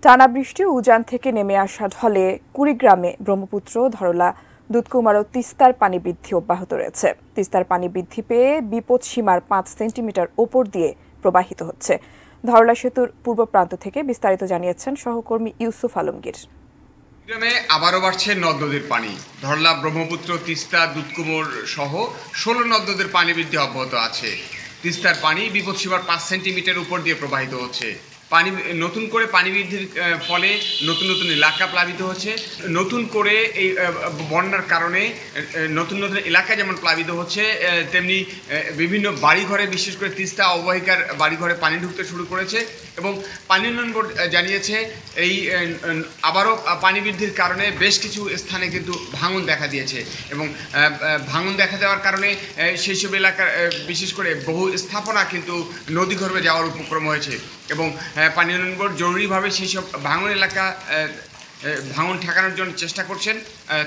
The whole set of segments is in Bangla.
টানা বৃষ্টি ও উজান থেকে নেমে আসা ঢলে কুড়িগ্রামে ব্রহ্মপুত্র, ধরলা, দুধকুমার ও তিস্তার পানি বৃদ্ধি অব্যাহত রয়েছে। তিস্তার পানি বৃদ্ধি পেয়ে বিপদসীমার 5 সেন্টিমিটার ওপর দিয়ে প্রবাহিত হচ্ছে। ধরলা সেতুর পূর্ব প্রান্ত থেকে বিস্তারিত জানিয়েছেন সহকর্মী ইউসুফ আলমগীর। কুড়িগ্রামে আবারও বাড়ছে নদ নদীর পানি। ধরলা, ব্রহ্মপুত্র, তিস্তা, দুধকুমার সহ 16 নদ নদীর পানি বৃদ্ধি অব্যাহত আছে। তিস্তার পানি বিপদসীমার 5 সেন্টিমিটার উপর দিয়ে প্রবাহিত হচ্ছে। নতুন করে পানি বৃদ্ধির ফলে নতুন নতুন এলাকা প্লাবিত হচ্ছে। নতুন করে এই বন্যার কারণে নতুন নতুন এলাকা যেমন প্লাবিত হচ্ছে, তেমনি বিভিন্ন বাড়িঘরে, বিশেষ করে তিস্তা অববাহিকার বাড়িঘরে পানি ঢুকতে শুরু করেছে। এবং পানি উন্নয়ন বোর্ড জানিয়েছে এই আবারও পানি বৃদ্ধির কারণে বেশ কিছু স্থানে কিন্তু ভাঙন দেখা দিয়েছে। এবং ভাঙন দেখা দেওয়ার কারণে সেই সব এলাকার বিশেষ করে বহু স্থাপনা কিন্তু নদীগর্ভে যাওয়ার উপক্রম হয়েছে। এবং পানি উন্নয়ন বোর্ড জরুরিভাবে সেই সব ভাঙন এলাকা ভাঙন ঠেকানোর জন্য চেষ্টা করছেন,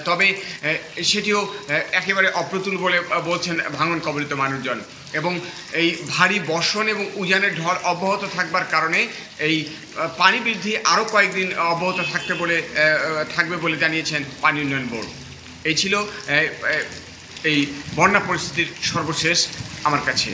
তবে সেটিও একেবারে অপ্রতুল বলে বলছেন ভাঙন কবলিত মানুষজন। এবং এই ভারী বর্ষণ এবং উজানের ঢল অব্যাহত থাকবার কারণে এই পানি বৃদ্ধি আরও কয়েকদিন অব্যাহত থাকবে বলে জানিয়েছেন পানি উন্নয়ন বোর্ড। এই ছিল এই বন্যা পরিস্থিতির সর্বশেষ আমার কাছে।